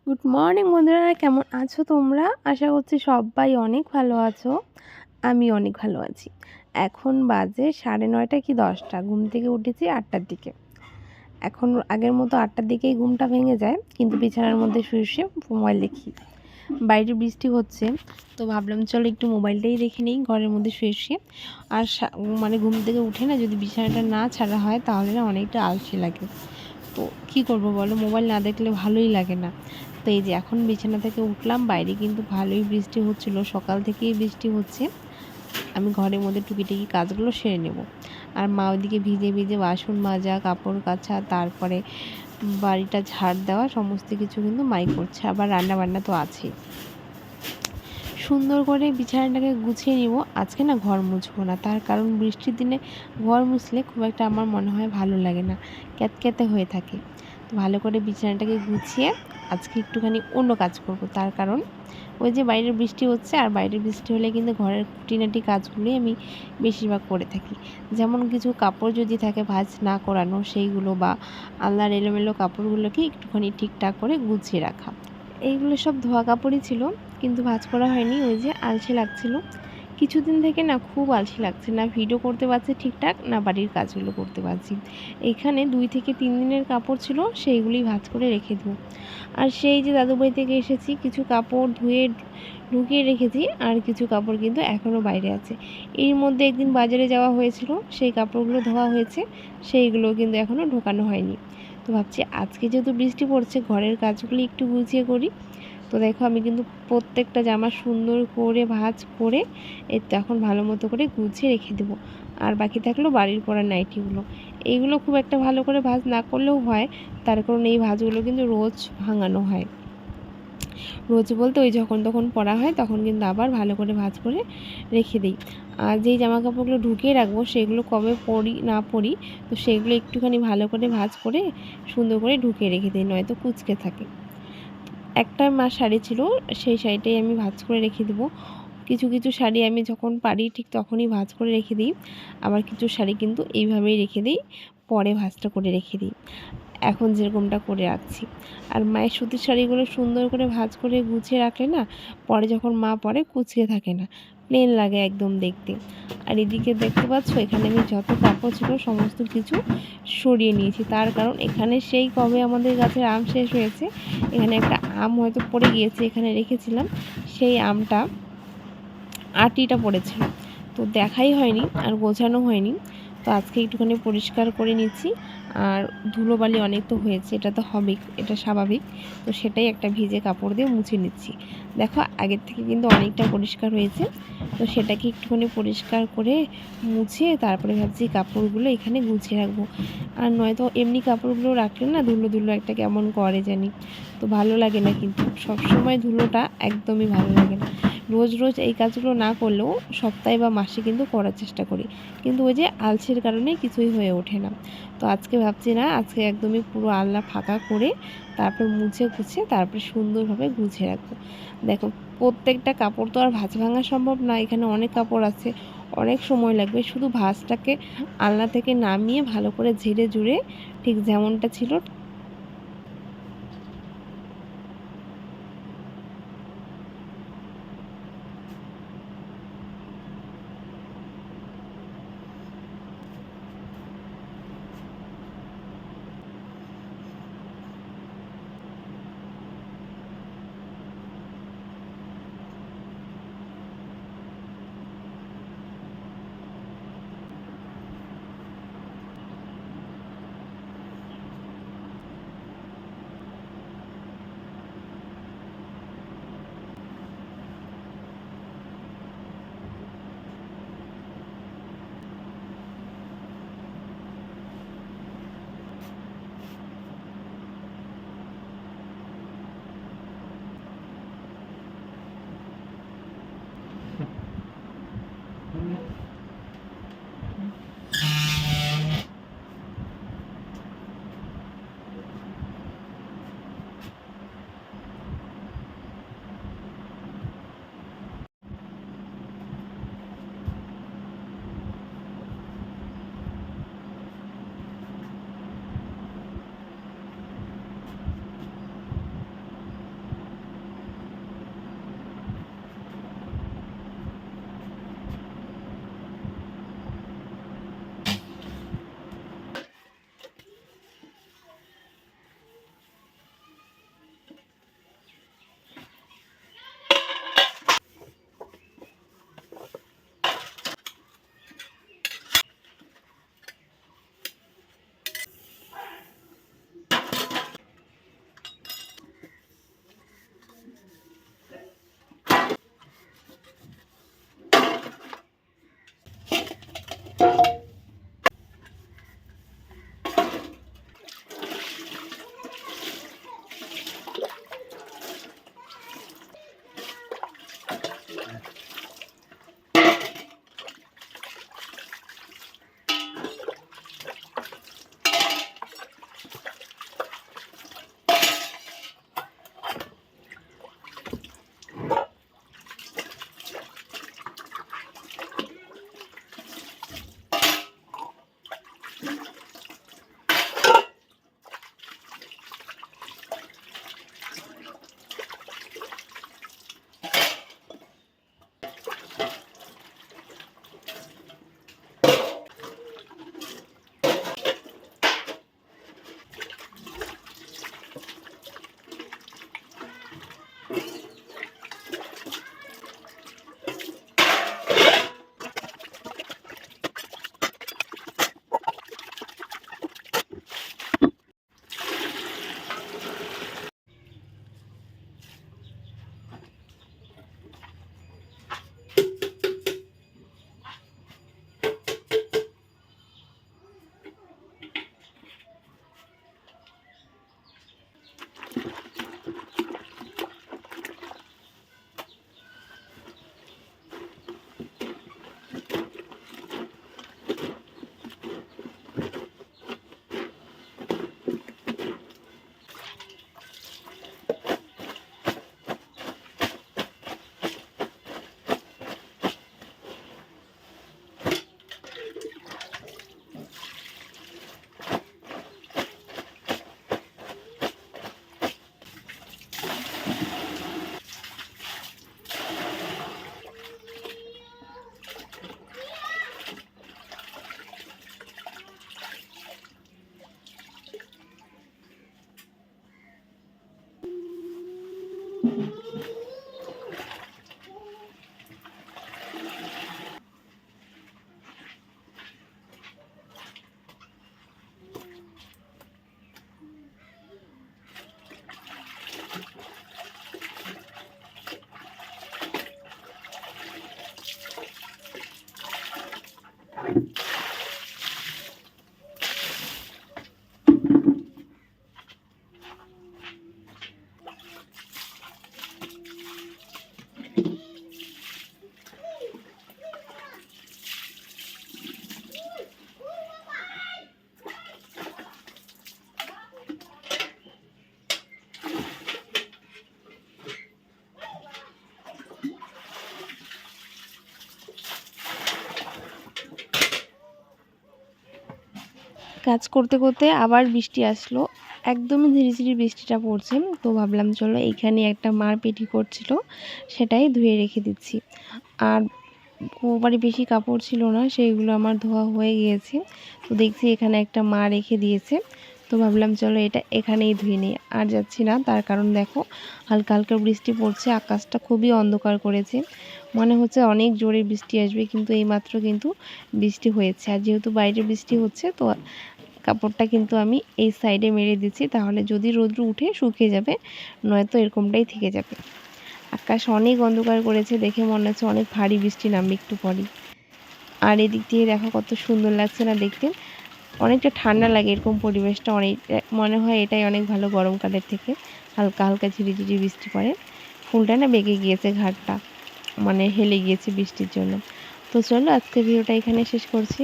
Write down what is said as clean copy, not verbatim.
Good morning বন্ধুরা, কেমন আছো তোমরা? আশা করছি সবাই অনেক ভালো আছো। আমি অনেক ভালো আছি। এখন বাজে 9:30 কি 10টা। ঘুম থেকে উঠেছি 8টার দিকে। এখন আগের মতো 8টার দিকেই ঘুমটা ভেঙে যায়, কিন্তু বিছানার মধ্যে শুয়ে শুয়ে মোবাইল দেখি। বাইরে বৃষ্টি হচ্ছে, তো ভাবলাম চলো একটু মোবাইলটাই দেখে নিই ঘরের মধ্যে শুয়ে শুয়ে। আর ঘুম থেকে উঠে না যদি বিছানাটা না ছাড়া হয় তাহলে না অনেকটা আলসে লাগে। তো কী করবো বলো, মোবাইল না দেখলে ভালোই লাগে না। তো এই যে এখন বিছানা থেকে উঠলাম, বাইরে কিন্তু ভালোই বৃষ্টি হচ্ছিলো, সকাল থেকেই বৃষ্টি হচ্ছে। আমি ঘরের মধ্যে টুকিটাকি কাজগুলো সেরে নেব। আর মা ওইদিকে ভিজে ভিজে বাসন মাজা, কাপড় কাচা, তারপরে বাড়িটা ঝাড় দেওয়া, সমস্ত কিছু কিন্তু মাই করছে। আবার রান্না বান্না তো আছেই। সুন্দর করে বিছানাটাকে গুছিয়ে নিব। আজকে না ঘর মুছবো না, তার কারণ বৃষ্টির দিনে ঘর মুছলে খুব একটা আমার মনে হয় ভালো লাগে না, ক্যাতক্যাতে হয়ে থাকে। তো ভালো করে বিছানাটাকে গুছিয়ে আজকে একটুখানি অন্য কাজ করব। তার কারণ ওই যে বাইরের বৃষ্টি হচ্ছে, আর বাইরের বৃষ্টি হলে কিন্তু ঘরের খুঁটিনাটি কাজগুলোই আমি বেশিরভাগ করে থাকি। যেমন কিছু কাপড় যদি থাকে ভাঁজ না করানো, সেইগুলো বা আলনার এলোমেলো কাপড়গুলোকে একটুখানি ঠিকঠাক করে গুছিয়ে রাখা। এইগুলো সব ধোয়া কাপড়ই ছিল, কিন্তু ভাঁজ করা হয়নি। ওই যে আলসে লাগছিল কিছুদিন থেকে, না খুব আলসে লাগছে, না ভিডিও করতে পারছি ঠিকঠাক, না বাড়ির কাজগুলো করতে পারছি। এখানে 2 থেকে 3 দিনের কাপড় ছিল, সেইগুলি ভাঁজ করে রেখে দেবো। আর সেই যে দাদুবাড়ি থেকে এসেছি, কিছু কাপড় ধুয়ে ঢুকিয়ে রেখেছি, আর কিছু কাপড় কিন্তু এখনও বাইরে আছে। এর মধ্যে একদিন বাজারে যাওয়া হয়েছিল, সেই কাপড়গুলো ধোয়া হয়েছে, সেইগুলো কিন্তু এখনও ঢোকানো হয়নি। তো ভাবছি আজকে যেহেতু বৃষ্টি পড়ছে, ঘরের কাজগুলি একটু গুছিয়ে করি। তো দেখো আমি কিন্তু প্রত্যেকটা জামা সুন্দর করে ভাঁজ করে এই তো এখন ভালো মতো করে গুছিয়ে রেখে দেবো। আর বাকি থাকলো বাড়ির পরা নাইটিগুলো। এইগুলো খুব একটা ভালো করে ভাঁজ না করলেও হয়, তার কারণ এই ভাঁজগুলো কিন্তু রোজ ভাঙানো হয়। রোজ বলতে ওই যখন তখন পরা হয়, তখন কিন্তু আবার ভালো করে ভাঁজ করে রেখে দিই। আর যেই জামা কাপড়গুলো ঢুকিয়ে রাখবো সেগুলো কবে পরি না পরি, তো সেগুলো একটুখানি ভালো করে ভাঁজ করে সুন্দর করে ঢুকিয়ে রেখে দিই, নয়তো কুঁচকে থাকে। একটা মার শাড়ি ছিল, সেই শাড়িটাই আমি ভাঁজ করে রেখে দেবো। কিছু কিছু শাড়ি আমি যখন পারি ঠিক তখনই ভাঁজ করে রেখে দিই, আবার কিছু শাড়ি কিন্তু এইভাবেই রেখে দিই, পরে ভাঁজটা করে রেখে দিই, এখন যেরকমটা করে রাখছি। আর মায়ের সুতির শাড়িগুলো সুন্দর করে ভাঁজ করে গুছিয়ে রাখলে না, পরে যখন মা পরে কুঁচকে থাকে না, প্লেন লাগে একদম দেখতে। আর এদিকে দেখতে পাচ্ছ, এখানে আমি যত কাপড় ছিল সমস্ত কিছু সরিয়ে নিয়েছি, তার কারণ এখানে সেই কবে আমাদের গাছের আম শেষ হয়েছে, এখানে একটা আম হয়তো পড়ে গিয়েছে, এখানে রেখেছিলাম, সেই আমটা আটিটা পড়েছিল, তো দেখাই হয়নি আর গোছানো হয়নি। তো আজকে একটুখানি পরিষ্কার করে নিচ্ছি। আর ধুলোবালি অনেক তো হয়েছে, এটা তো হবেই, এটা স্বাভাবিক। তো সেটাই একটা ভিজে কাপড় দিয়ে মুছে নিচ্ছি। দেখো আগের থেকে কিন্তু অনেকটা পরিষ্কার হয়েছে, তো সেটাকে একটুখানি পরিষ্কার করে মুছে তারপরে ভাবছি কাপড়গুলো এখানে গুছিয়ে রাখবো। আর নয়তো এমনি কাপড়গুলো রাখলে না ধুলো ধুলো একটা কেমন করে জানি, তো ভালো লাগে না, কিন্তু সবসময় ধুলোটা একদমই ভালো লাগে না। রোজ রোজ এই কাজগুলো না করলেও সপ্তাহে বা মাসে কিন্তু করার চেষ্টা করি, কিন্তু ওই যে আলসের কারণে কিছুই হয়ে ওঠে না। তো আজকে ভাবছি না, আজকে একদমই পুরো আলনা ফাঁকা করে তারপর মুছে গুছিয়ে তারপরে সুন্দরভাবে গুছিয়ে রাখবো। দেখো প্রত্যেকটা কাপড় তো আর ভাঁজ ভাঙা সম্ভব না, এখানে অনেক কাপড় আছে, অনেক সময় লাগবে। শুধু ভাঁজটাকে আলনা থেকে নামিয়ে ভালো করে ঝেড়ে ঝুড়ে ঠিক যেমনটা ছিল কাজ করতে করতে আবার বৃষ্টি আসলো, একদমই ঝিরিঝিরি বৃষ্টিটা পড়ছে। তো ভাবলাম চলো এইখানে একটা মার পেটিকোট ছিল, সেটাই ধুয়ে রেখে দিচ্ছি। আর বাড়ি বেশি কাপড় ছিল না, সেইগুলো আমার ধোয়া হয়ে গিয়েছে। তো দেখছি এখানে একটা মা রেখে দিয়েছে, তো ভাবলাম চলো এটা এখানেই ধুয়ে নিই। আর যাচ্ছি না, তার কারণ দেখো হালকা হালকা বৃষ্টি পড়ছে, আকাশটা খুবই অন্ধকার করেছে, মনে হচ্ছে অনেক জোরে বৃষ্টি আসবে, কিন্তু এইমাত্র কিন্তু বৃষ্টি হয়েছে। আর যেহেতু বাইরে বৃষ্টি হচ্ছে, তো কাপড়টা কিন্তু আমি এই সাইডে মেরে দিচ্ছি, তাহলে যদি রোদ্র উঠে শুকিয়ে যাবে, নয়তো এরকমটাই থেকে যাবে। আকাশ অনেক অন্ধকার করেছে, দেখে মনে হচ্ছে অনেক ভারী বৃষ্টি নামবে একটু পরেই। আর এদিক দিয়ে দেখো কত সুন্দর লাগছে না দেখতে, অনেকটা ঠান্ডা লাগে এরকম পরিবেশটা, অনেক মনে হয় এটাই অনেক ভালো গরমকালের থেকে। হালকা হালকা ঝিরিঝিরি বৃষ্টি পড়ে, ফুলটা না বেঁকে গিয়েছে, ঘাটটা মানে হেলে গিয়েছে বৃষ্টির জন্য। তো চলো আজকে ভিডিওটা এখানে শেষ করছি।